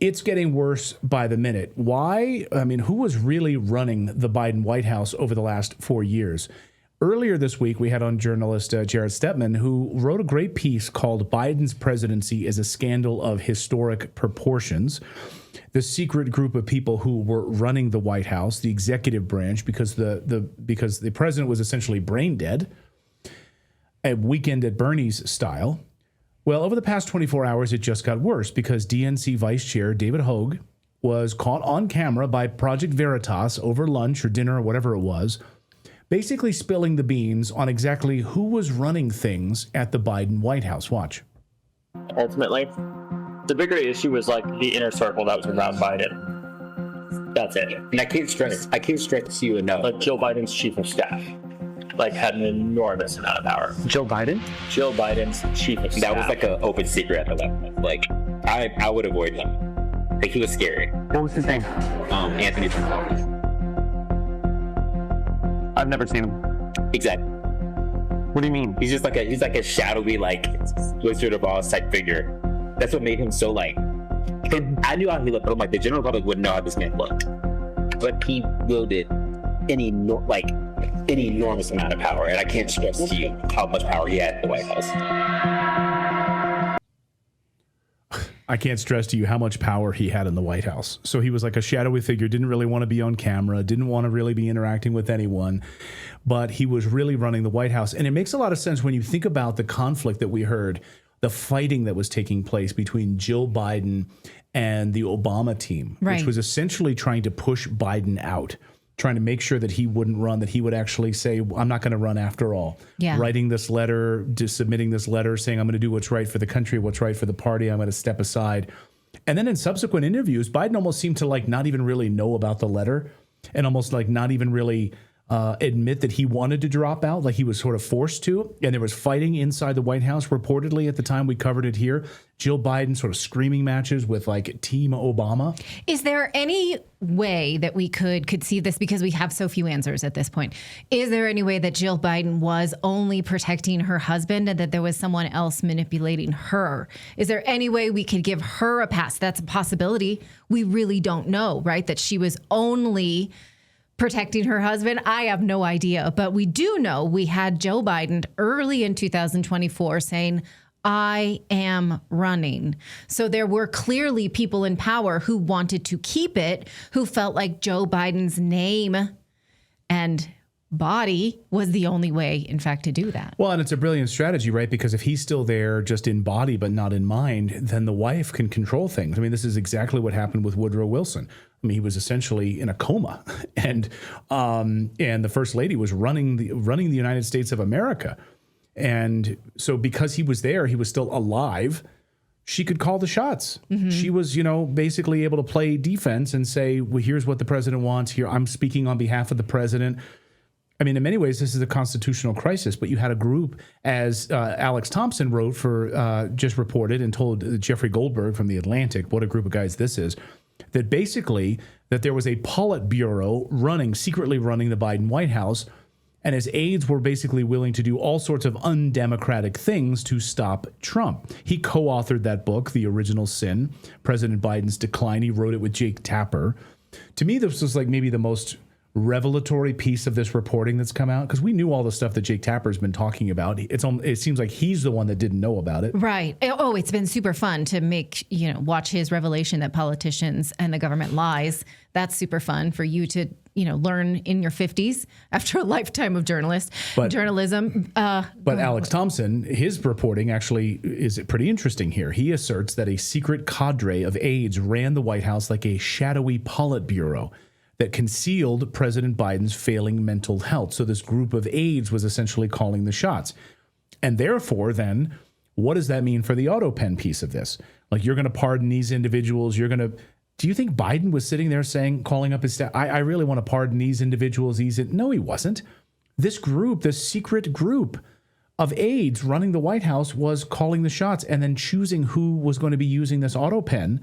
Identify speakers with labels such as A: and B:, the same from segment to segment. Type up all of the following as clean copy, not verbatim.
A: it's getting worse by the minute. Why? I mean, who was really running the Biden White House over the last 4 years? Earlier this week, we had on journalist Jared Stepman, who wrote a great piece called Biden's Presidency is a Scandal of Historic Proportions. The secret group of people who were running the White House, the executive branch, because the president was essentially brain dead, a weekend at Bernie's style. Well, over the past 24 hours, it just got worse because DNC Vice Chair David Hogue was caught on camera by Project Veritas over lunch or dinner or whatever it was, basically spilling the beans on exactly who was running things at the Biden White House. Watch.
B: Ultimately, the bigger issue was like the inner circle that was around Biden. That's it.
C: And I can't stress to you enough.
B: Like Joe Biden's chief of staff, like had an enormous amount of power.
D: Joe Biden?
B: Joe Biden's chief of staff.
C: That was like an open secret at the level. Like I would avoid him. Like he was scary.
D: What was his name?
C: Anthony Trump.
D: I've never seen him.
C: Exactly.
D: What do you mean?
C: He's like a shadowy, like Wizard of Oz type figure. That's what made him so like. I knew how he looked, but I'm like the general public wouldn't know how this man looked. But he wielded an enormous amount of power, and I can't stress to you how much power he had at the White House.
A: I can't stress to you how much power he had in the White House. So he was like a shadowy figure, didn't really want to be on camera, didn't want to really be interacting with anyone, but he was really running the White House. And it makes a lot of sense when you think about the conflict that we heard, the fighting that was taking place between Jill Biden and the Obama team,
E: right,
A: which was essentially trying to push Biden out, trying to make sure that he wouldn't run, that he would actually say, I'm not going to run after all.
E: Yeah.
A: Writing this letter, just submitting this letter saying, I'm going to do what's right for the country, what's right for the party, I'm going to step aside. And then in subsequent interviews, Biden almost seemed to like not even really know about the letter and almost like not even really admit that he wanted to drop out, like he was sort of forced to. And there was fighting inside the White House, reportedly at the time we covered it here. Jill Biden sort of screaming matches with like Team Obama.
E: Is there any way that we could see this, because we have so few answers at this point? Is there any way that Jill Biden was only protecting her husband and that there was someone else manipulating her? Is there any way we could give her a pass? That's a possibility. We really don't know, right? That she was only protecting her husband. I have no idea. But we do know we had Joe Biden early in 2024 saying, I am running. So there were clearly people in power who wanted to keep it, who felt like Joe Biden's name and body was the only way, in fact, to do that.
A: Well, and it's a brilliant strategy, right? Because if he's still there just in body but not in mind, then the wife can control things. I mean, this is exactly what happened with Woodrow Wilson. I mean, he was essentially in a coma, and the first lady was running the United States of America. And so because he was there, he was still alive, she could call the shots. Mm-hmm. She was, basically able to play defense and say, well, here's what the president wants here. I'm speaking on behalf of the president. I mean, in many ways, this is a constitutional crisis, but you had a group, as Alex Thompson wrote just reported and told Jeffrey Goldberg from The Atlantic, what a group of guys this is, that basically that there was a Politburo secretly running the Biden White House, and his aides were basically willing to do all sorts of undemocratic things to stop Trump. He co-authored that book, The Original Sin, President Biden's Decline. He wrote it with Jake Tapper. To me, this was like maybe the most revelatory piece of this reporting that's come out, because we knew all the stuff that Jake Tapper's been talking about. It seems like he's the one that didn't know about it.
E: Right. Oh, it's been super fun to watch his revelation that politicians and the government lies. That's super fun for you to, learn in your 50s after a lifetime of journalism.
A: But Alex Thompson, his reporting actually is pretty interesting here. He asserts that a secret cadre of aides ran the White House like a shadowy Politburo that concealed President Biden's failing mental health. So this group of aides was essentially calling the shots. And therefore, then, what does that mean for the Autopen piece of this? Like, you're going to pardon these individuals. Do you think Biden was sitting there calling up his staff, I really want to pardon these individuals? No, he wasn't. This secret group of aides running the White House was calling the shots and then choosing who was going to be using this Autopen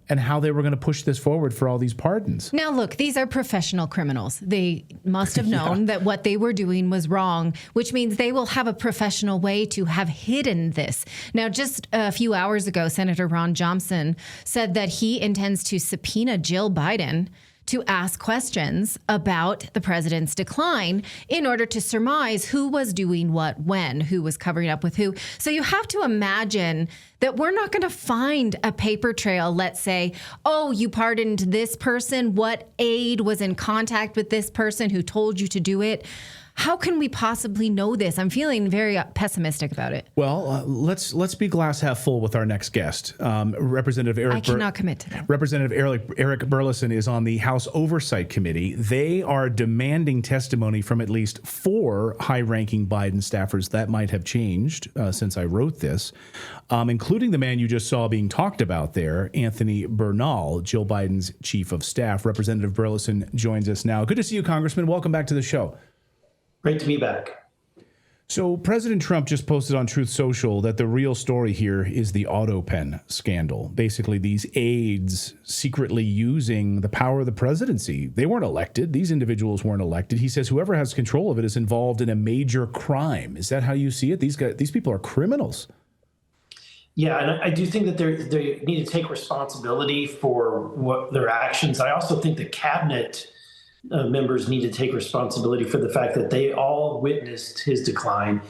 A: and how they were going to push this forward for all these pardons.
E: Now, look, these are professional criminals. They must have known that what they were doing was wrong, which means they will have a professional way to have hidden this. Now, just a few hours ago, Senator Ron Johnson said that he intends to subpoena Jill Biden to ask questions about the president's decline in order to surmise who was doing what when, who was covering up with who. So you have to imagine that we're not going to find a paper trail. Let's say, oh, you pardoned this person. What aide was in contact with this person who told you to do it? How can we possibly know this? I'm feeling very pessimistic about it.
A: Well, let's be glass half full with our next guest. Representative Eric.
E: I cannot commit to that.
A: Representative Eric Burleson is on the House Oversight Committee. They are demanding testimony from at least 4 high-ranking Biden staffers. That might have changed since I wrote this, including the man you just saw being talked about there, Anthony Bernal, Jill Biden's chief of staff. Representative Burleson joins us now. Good to see you, Congressman. Welcome back to the show.
F: Great to be back.
A: So President Trump just posted on Truth Social that the real story here is the Autopen scandal. Basically, these aides secretly using the power of the presidency. They weren't elected. These individuals weren't elected. He says whoever has control of it is involved in a major crime. Is that how you see it? These people are criminals.
F: Yeah, and I do think that they need to take responsibility for what their actions. I also think the cabinet members need to take responsibility for the fact that they all witnessed his decline,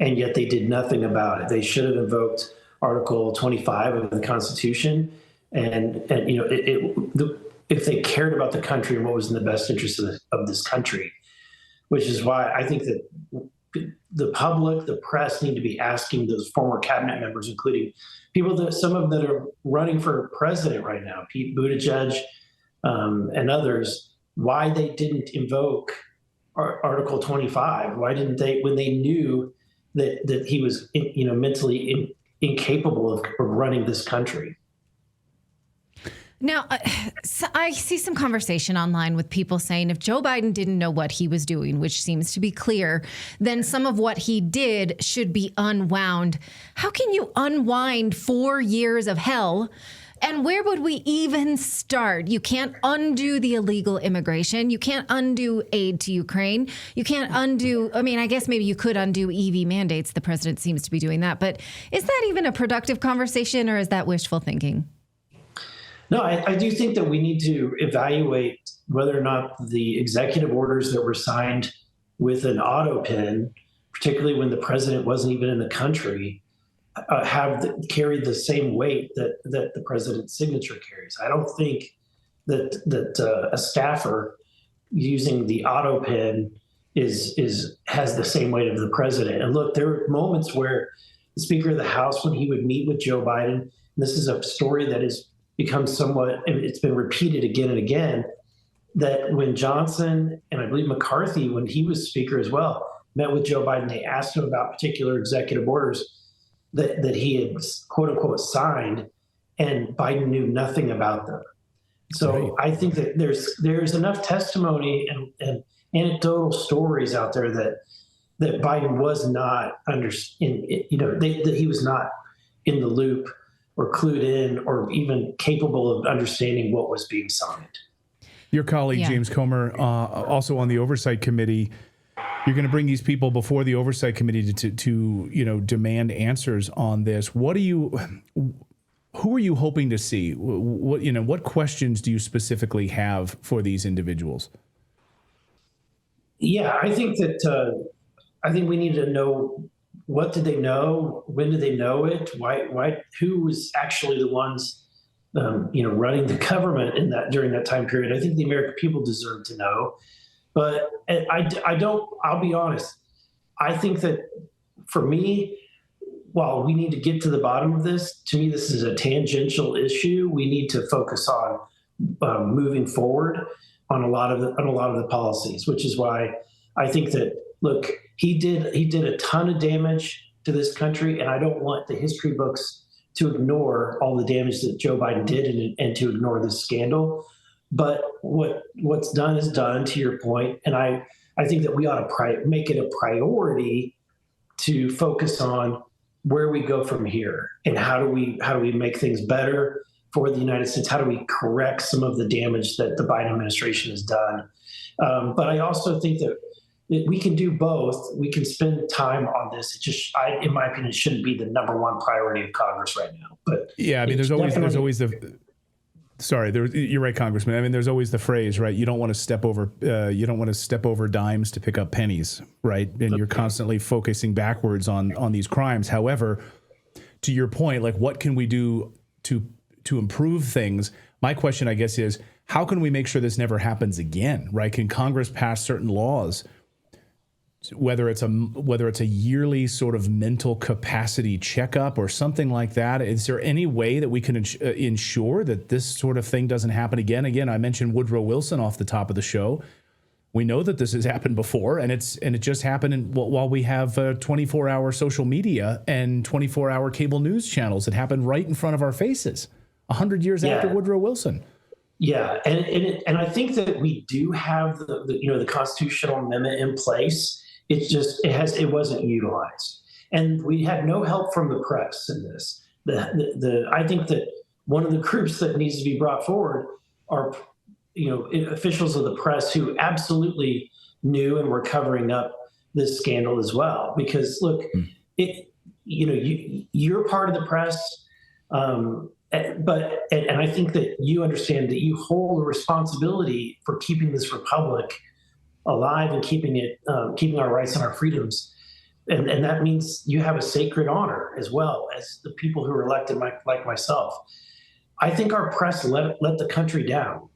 F: and yet they did nothing about it. They should have invoked Article 25 of the Constitution, and if they cared about the country and what was in the best interest of this country, which is why I think that the public, the press need to be asking those former cabinet members, including some of them that are running for president right now, Pete Buttigieg and others, why they didn't invoke Article 25. Why didn't they, when they knew that he was, mentally incapable of running this country?
E: Now, so I see some conversation online with people saying if Joe Biden didn't know what he was doing, which seems to be clear, then some of what he did should be unwound. How can you unwind 4 years of hell? And where would we even start? You can't undo the illegal immigration. You can't undo aid to Ukraine. You can't undo, I guess maybe you could undo EV mandates. The president seems to be doing that. But is that even a productive conversation, or is that wishful thinking?
F: No, I do think that we need to evaluate whether or not the executive orders that were signed with an Autopen, particularly when the president wasn't even in the country, have carried the same weight that the president's signature carries. I don't think that a staffer using the Autopen has the same weight of the president. And look, there were moments where the Speaker of the House, when he would meet with Joe Biden, and this is a story that has become it's been repeated again and again, that when Johnson and I believe McCarthy, when he was Speaker as well, met with Joe Biden, they asked him about particular executive orders that he had, quote unquote, signed, and Biden knew nothing about them. So right. I think that there's enough testimony and anecdotal stories out there that Biden was not that he was not in the loop or clued in or even capable of understanding what was being signed.
A: Your colleague, James Comer, also on the Oversight Committee, you're going to bring these people before the Oversight Committee to demand answers on this. Who are you hoping to see? What questions do you specifically have for these individuals?
F: Yeah, I think we need to know, what did they know? When did they know it? Why? Who was actually the ones, running the government during that time period? I think the American people deserve to know. But I'll be honest. I think that for me, while we need to get to the bottom of this, to me, this is a tangential issue. We need to focus on moving forward on a lot of the policies, which is why I think that, look, he did a ton of damage to this country, and I don't want the history books to ignore all the damage that Joe Biden did and to ignore this scandal. But what's done is done, to your point, and I think that we ought to make it a priority to focus on where we go from here and how do we make things better for the United States? How do we correct some of the damage that the Biden administration has done? But I also think that we can do both. We can spend time on this. It just, in my opinion, it shouldn't be the number one priority of Congress right now. But
A: yeah, I mean, there's always the. Sorry, you're right, Congressman. I mean, there's always the phrase, right? You don't want to step over dimes to pick up pennies, right? And you're constantly focusing backwards on these crimes. However, to your point, like, what can we do to improve things? My question, I guess, is how can we make sure this never happens again, right? Can Congress pass certain laws, whether it's a yearly sort of mental capacity checkup or something like that? Is there any way that we can ensure that this sort of thing doesn't happen again? Again, I mentioned Woodrow Wilson off the top of the show. We know that this has happened before, and it just happened while we have 24-hour social media and 24-hour cable news channels. It happened right in front of our faces 100 years after Woodrow Wilson.
F: Yeah, and I think that we do have the constitutional amendment in place. It wasn't utilized, and we had no help from the press in this. I think that one of the groups that needs to be brought forward are officials of the press who absolutely knew and were covering up this scandal as well. Because look, you're part of the press, but I think that you understand that you hold a responsibility for keeping this republic alive and keeping our rights and our freedoms. And that means you have a sacred honor as well as the people who are elected, like myself. I think our press let the country down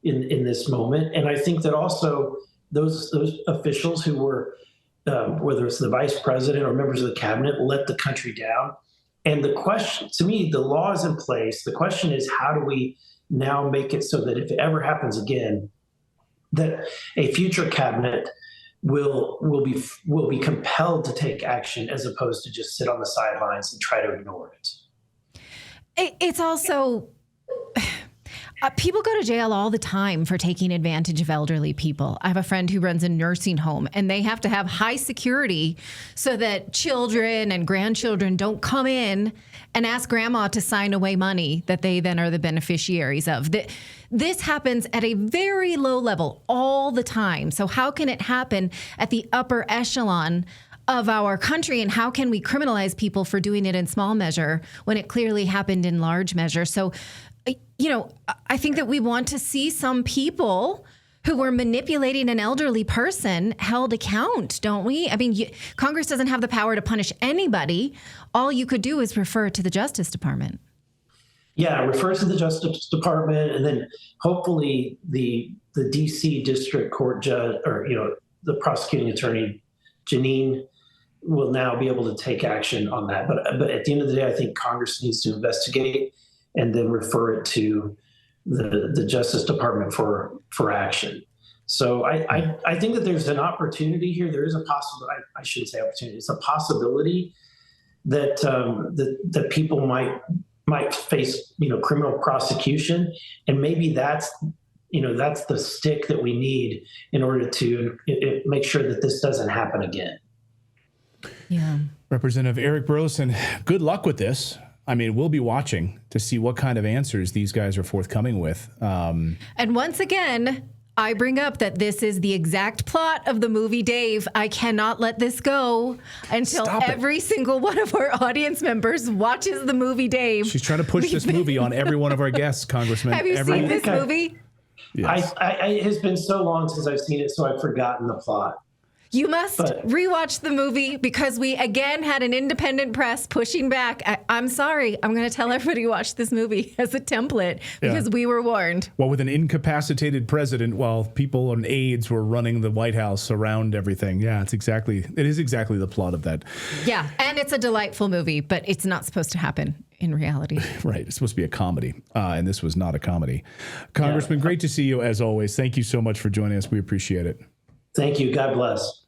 F: in this moment. And I think that also those officials who were, whether it's the vice president or members of the cabinet, let the country down. And the question, to me, the law is in place. The question is, how do we now make it so that if it ever happens again, that a future cabinet will be compelled to take action as opposed to just sit on the sidelines and try to ignore it.
E: It's also people go to jail all the time for taking advantage of elderly people. I have a friend who runs a nursing home, and they have to have high security so that children and grandchildren don't come in and ask grandma to sign away money that they then are the beneficiaries of. This happens at a very low level all the time. So how can it happen at the upper echelon of our country? And how can we criminalize people for doing it in small measure when it clearly happened in large measure? So, I think that we want to see some people who were manipulating an elderly person held account, don't we? I mean, Congress doesn't have the power to punish anybody. All you could do is refer to the Justice Department.
F: Yeah, refer to the Justice Department, and then hopefully the D.C. District Court judge, or the prosecuting attorney, Janine, will now be able to take action on that. But at the end of the day, I think Congress needs to investigate and then refer it to the Justice Department for action. So I think that there's an opportunity here. There is a possibility. I shouldn't say opportunity. It's a possibility that that people might face criminal prosecution, and maybe that's the stick that we need in order to make sure that this doesn't happen again.
E: Yeah.
A: Representative Eric Burleson, good luck with this. I mean, we'll be watching to see what kind of answers these guys are forthcoming with.
E: And once again, I bring up that this is the exact plot of the movie Dave. I cannot let this go until every single one of our audience members watches the movie Dave.
A: She's trying to push this movie on every one of our guests, Congressman.
E: Have you seen this movie?
A: Yes.
F: It has been so long since I've seen it, so I've forgotten the plot.
E: You must rewatch the movie because we, again, had an independent press pushing back. I'm sorry. I'm going to tell everybody to watch this movie as a template because we were warned.
A: Well, with an incapacitated president while people on aides were running the White House around everything. Yeah, it is exactly the plot of that.
E: Yeah, and it's a delightful movie, but it's not supposed to happen in reality.
A: Right. It's supposed to be a comedy, and this was not a comedy. Congressman, great to see you as always. Thank you so much for joining us. We appreciate it.
F: Thank you. God bless.